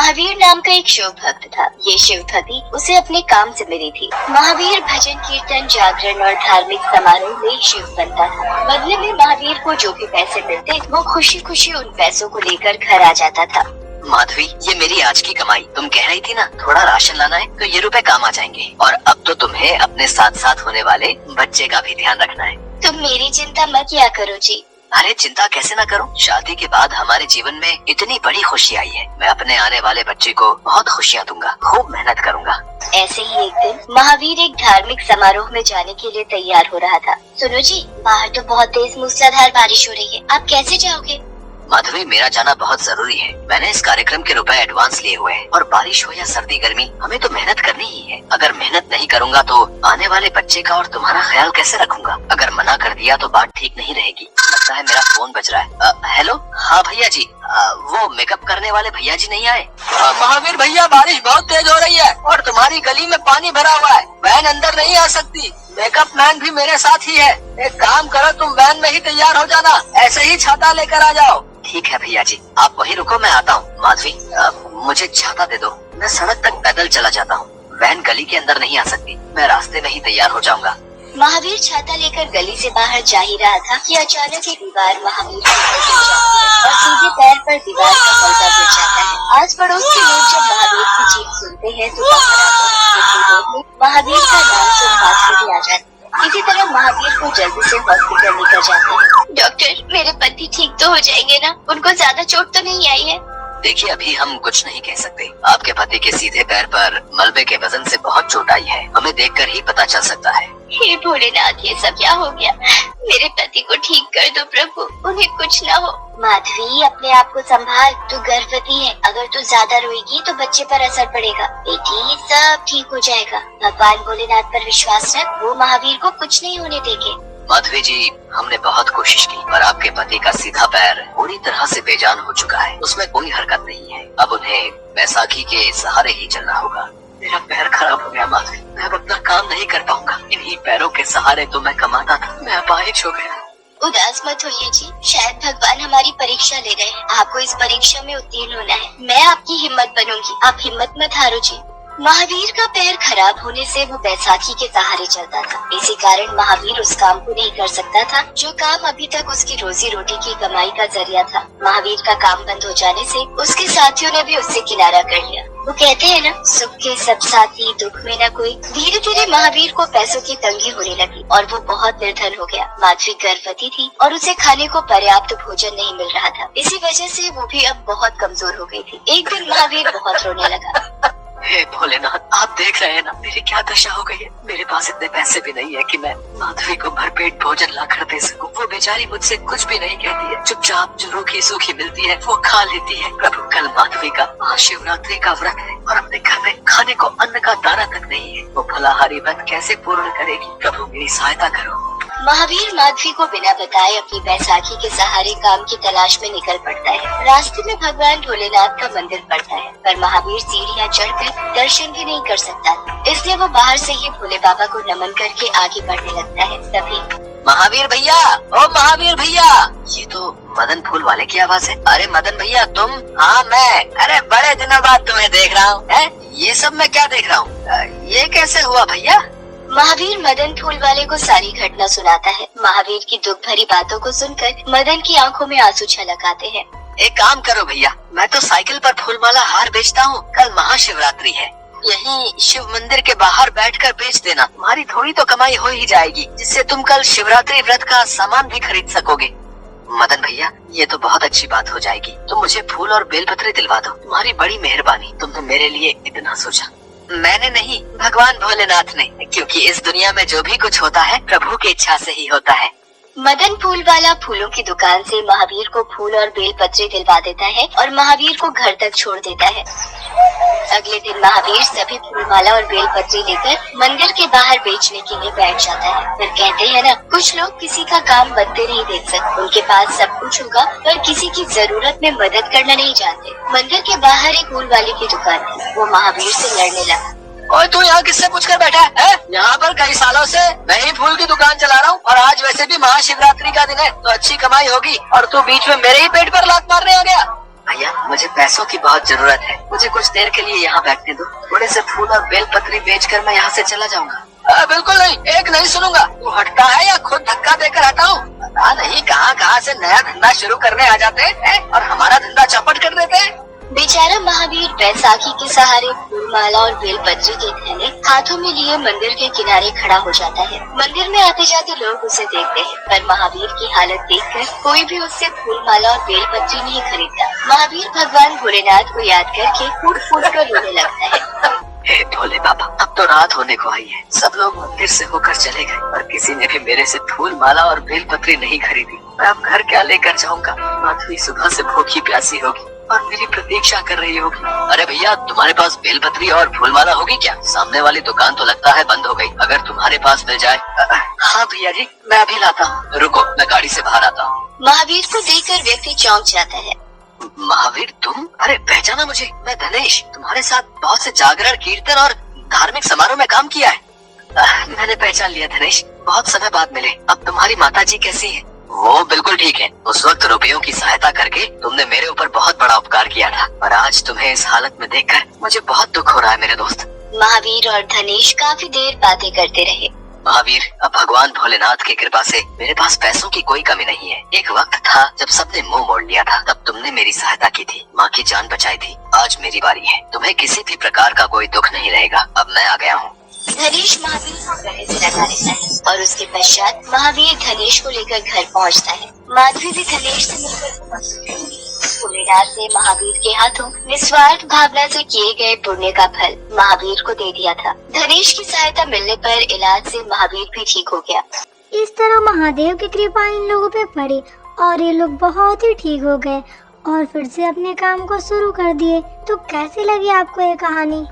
महावीर नाम का एक शिव भक्त था। ये शिव भक्ति उसे अपने काम से मिली थी। महावीर भजन कीर्तन जागरण और धार्मिक समारोह में शिव बनता था। बदले में महावीर को जो भी पैसे मिलते वो खुशी खुशी उन पैसों को लेकर घर आ जाता था। माधवी, ये मेरी आज की कमाई। तुम कह रही थी ना थोड़ा राशन लाना है, तो ये रुपए काम आ जाएंगे। और अब तो तुम्हें अपने साथ साथ होने वाले बच्चे का भी ध्यान रखना है। तुम मेरी चिंता मत किया करो जी। अरे चिंता कैसे ना करूं? शादी के बाद हमारे जीवन में इतनी बड़ी खुशी आई है। मैं अपने आने वाले बच्चे को बहुत खुशियाँ दूंगा, खूब मेहनत करूंगा। ऐसे ही एक दिन महावीर एक धार्मिक समारोह में जाने के लिए तैयार हो रहा था। सुनो जी, बाहर तो बहुत तेज मूसलाधार बारिश हो रही है, आप कैसे जाओगे? माधवी, मेरा जाना बहुत जरूरी है। मैंने इस कार्यक्रम के रुपए एडवांस लिए हुए हैं और बारिश हो या सर्दी गर्मी हमें तो मेहनत करनी ही है। अगर मेहनत नहीं करूंगा तो आने वाले बच्चे का और तुम्हारा ख्याल कैसे रखूंगा? अगर मना कर दिया तो बात ठीक नहीं रहेगी। लगता है मेरा फोन बज रहा है। हेलो, हाँ भैया जी, वो मेकअप करने वाले भैया जी नहीं आए? महावीर भैया, बारिश बहुत तेज हो रही है और तुम्हारी गली में पानी भरा हुआ है, वैन अंदर नहीं आ सकती। मेकअप मैन भी मेरे साथ ही है। एक काम करो, तुम वैन में ही तैयार हो जाना, ऐसे ही छाता लेकर आ जाओ। ठीक है भैया जी, आप वहीं रुको, मैं आता हूँ। माधवी, मुझे छाता दे दो, मैं सड़क तक पैदल चला जाता हूँ। वैन गली के अंदर नहीं आ सकती, मैं रास्ते में ही तैयार हो जाऊंगा। महावीर छाता लेकर गली से बाहर जा ही रहा था कि अचानक एक दीवार महावीर के ऊपर गिर जाती है और सीधे पैर पर दीवार का पलटा गिर जाता है। आस पड़ोस के लोग जब महावीर की चीख सुनते हैं तो महावीर का नाम सुन हाथ भी आ जाते हैं। इसी तरह महावीर को जल्दी से हॉस्पिटल लेकर जाते हैं। डॉक्टर, मेरे पति ठीक तो हो जाएंगे ना? उनको ज्यादा चोट तो नहीं आई है? देखिए, अभी हम कुछ नहीं कह सकते। आपके पति के सीधे पैर पर मलबे के वजन से बहुत चोट आई है, हमें देखकर ही पता चल सकता है। हे भोलेनाथ, ये सब क्या हो गया? मेरे पति को ठीक कर दो प्रभु, उन्हें कुछ न हो। माधवी, अपने आप को संभाल, तू गर्भवती है। अगर तू ज्यादा रोएगी तो बच्चे पर असर पड़ेगा। बेटी, सब ठीक हो जाएगा। भगवान भोलेनाथ पर विश्वास रख, वो महावीर को कुछ नहीं होने देंगे। माधवी जी, हमने बहुत कोशिश की पर आपके पति का सीधा पैर पूरी तरह से बेजान हो चुका है, उसमें कोई हरकत नहीं है। अब उन्हें बैसाखी के सहारे ही चलना होगा। मेरा पैर खराब हो गया माधवी, मैं अब अपना काम नहीं कर पाऊंगा। इन्हीं पैरों के सहारे तो मैं कमाता था, मैं अपाहिज हो गया। उदास मत होइए जी, शायद भगवान हमारी परीक्षा ले रहे हैं। आपको इस परीक्षा में उत्तीर्ण होना है। मैं आपकी हिम्मत बनूंगी, आप हिम्मत मत हारो जी। महावीर का पैर खराब होने से वो बैसाखी के सहारे चलता था। इसी कारण महावीर उस काम को नहीं कर सकता था जो काम अभी तक उसकी रोजी रोटी की कमाई का जरिया था। महावीर का काम बंद हो जाने से उसके साथियों ने भी उससे किनारा कर लिया। वो कहते हैं ना, सुख के सब साथी, दुख में न कोई। धीरे धीरे महावीर को पैसों की तंगी होने लगी और वो बहुत निर्धन हो गया। माधवी गर्भवती थी और उसे खाने को पर्याप्त भोजन नहीं मिल रहा था। इसी वजह से वो भी अब बहुत कमजोर हो गई थी। एक दिन महावीर बहुत रोने लगा। हे भोलेनाथ, आप देख रहे हैं ना मेरी क्या दशा हो गई है। मेरे पास इतने पैसे भी नहीं है कि मैं माधवी को भरपेट भोजन ला कर दे सकूं। वो बेचारी मुझसे कुछ भी नहीं कहती है, चुपचाप जो रूखी सूखी मिलती है वो खा लेती है। प्रभु, कल माधवी का महाशिवरात्रि का व्रत है और अपने घर में खाने को अन्न का दाना तक नहीं है। वो फलाहारी व्रत कैसे पूर्ण करेगी? प्रभु, मेरी सहायता करो। महावीर माधवी को बिना बताए अपनी बैसाखी के सहारे काम की तलाश में निकल पड़ता है। रास्ते में भगवान भोलेनाथ का मंदिर पड़ता है, पर महावीर सीढ़ियाँ चढ़कर दर्शन भी नहीं कर सकता, इसलिए वो बाहर से ही भोले बाबा को नमन करके आगे बढ़ने लगता है। तभी महावीर भैया, ओ महावीर भैया, ये तो मदन फूल वाले की आवाज है। अरे मदन भैया तुम? हाँ मैं। अरे बड़े दिनों बाद तुम्हें देख रहा हूँ। ये सब मैं क्या देख रहा हूँ? ये कैसे हुआ भैया? महावीर मदन फूल वाले को सारी घटना सुनाता है। महावीर की दुख भरी बातों को सुनकर मदन की आंखों में आंसू छलक आते हैं। एक काम करो भैया, मैं तो साइकिल पर फूलमाला हार बेचता हूँ। कल महाशिवरात्रि है, यहीं शिव मंदिर के बाहर बैठकर बेच देना। तुम्हारी थोड़ी तो कमाई हो ही जाएगी, जिससे तुम कल शिवरात्रि व्रत का सामान भी खरीद सकोगे। मदन भैया, ये तो बहुत अच्छी बात हो जाएगी। तुम मुझे फूल और बेलपत्र दिलवा दो। तुम्हारी बड़ी मेहरबानी, तुमने मेरे लिए इतना सोचा। मैंने नहीं, भगवान भोलेनाथ ने, क्योंकि इस दुनिया में जो भी कुछ होता है प्रभु की इच्छा से ही होता है। मदन फूल वाला फूलों की दुकान से महावीर को फूल और बेलपत्र दिलवा देता है और महावीर को घर तक छोड़ देता है। अगले दिन महावीर सभी फूलमाला और बेलपत्र लेकर मंदिर के बाहर बेचने के लिए बैठ जाता है। फिर कहते हैं ना, कुछ लोग किसी का काम बनते नहीं देख सकते। उनके पास सब कुछ होगा पर किसी की जरूरत में मदद करना नहीं जानते। मंदिर के बाहर एक फूल वाले की दुकान है। वो महावीर से लड़ने लगा। और तू यहाँ किससे पूछ कर बैठा है? यहाँ पर कई सालों से मैं ही फूल की दुकान चला रहा हूँ और आज वैसे भी महाशिवरात्रि का दिन है तो अच्छी कमाई होगी और तू बीच में मेरे ही पेट पर लात मारने आ गया। भैया मुझे पैसों की बहुत जरूरत है, मुझे कुछ देर के लिए यहाँ बैठने दो। थोड़े से फूल और बेलपत्री बेचकर मैं यहाँ से चला जाऊंगा। बिल्कुल नहीं, एक नहीं सुनूंगा। तू हटता है या खुद धक्का देकर हटाऊं? पता नहीं कहाँ से नया धंधा शुरू करने आ जाते हैं और हमारा धंधा चौपट कर देते हैं। बेचारा महावीर बैसाखी के सहारे फूलमाला और बेलपत्री के थैले हाथों में लिए मंदिर के किनारे खड़ा हो जाता है। मंदिर में आते जाते लोग उसे देखते हैं, पर महावीर की हालत देखकर कोई भी उससे फूलमाला और बेलपत्री नहीं खरीदता। महावीर भगवान भोलेनाथ को याद करके फूट फूट कर रोने लगता है। हे भोले बाबा, अब तो रात होने को आई है, सब लोग मंदिर से होकर चले गए और किसी ने भी मेरे से फूल माला और बेलपत्री नहीं खरीदी। मैं अब घर क्या लेकर जाऊंगा? माधवी सुबह से भूखी प्यासी होगी और मेरी प्रतीक्षा कर रही होगी। अरे भैया, तुम्हारे पास बेलपत्री और फूलमाला होगी क्या? सामने वाली दुकान तो लगता है बंद हो गई, अगर तुम्हारे पास मिल जाए। हाँ भैया जी, मैं अभी लाता हूँ। रुको, मैं गाड़ी से बाहर आता हूँ। महावीर को देखकर व्यक्ति चौंक जाता है। महावीर तुम? अरे पहचाना मुझे, मैं धनेश। तुम्हारे साथ बहुत से जागरण, कीर्तन और धार्मिक समारोह में काम किया है। मैंने पहचान लिया धनेश, बहुत समय बाद मिले। अब तुम्हारी माता जी कैसी है? वो बिल्कुल ठीक है। उस वक्त रुपयों की सहायता करके तुमने मेरे ऊपर बहुत बड़ा उपकार किया था और आज तुम्हें इस हालत में देखकर मुझे बहुत दुख हो रहा है मेरे दोस्त। महावीर और धनेश काफी देर बातें करते रहे। महावीर, अब भगवान भोलेनाथ की कृपा से मेरे पास पैसों की कोई कमी नहीं है। एक वक्त था जब सबने मुंह मोड़ लिया था, तब तुमने मेरी सहायता की थी, माँ की जान बचाई थी। आज मेरी बारी है, तुम्हें किसी भी प्रकार का कोई दुख नहीं रहेगा। अब मैं आ गया हूँ। धनेश महावीर को गले से लगा लेता है और उसके पश्चात महावीर धनेश को लेकर घर पहुंचता है। माधवी भी धनेश से मिलकर भोलेनाथ ने महावीर के हाथों निस्वार्थ भावना से किए गए पुण्य का फल महावीर को दे दिया था। धनेश की सहायता मिलने पर इलाज से महावीर भी ठीक हो गया। इस तरह महादेव की कृपा इन लोगों पे पड़ी और ये लोग बहुत ही ठीक हो गए और फिर से अपने काम को शुरू कर दिए। तो कैसी लगी आपको ये कहानी?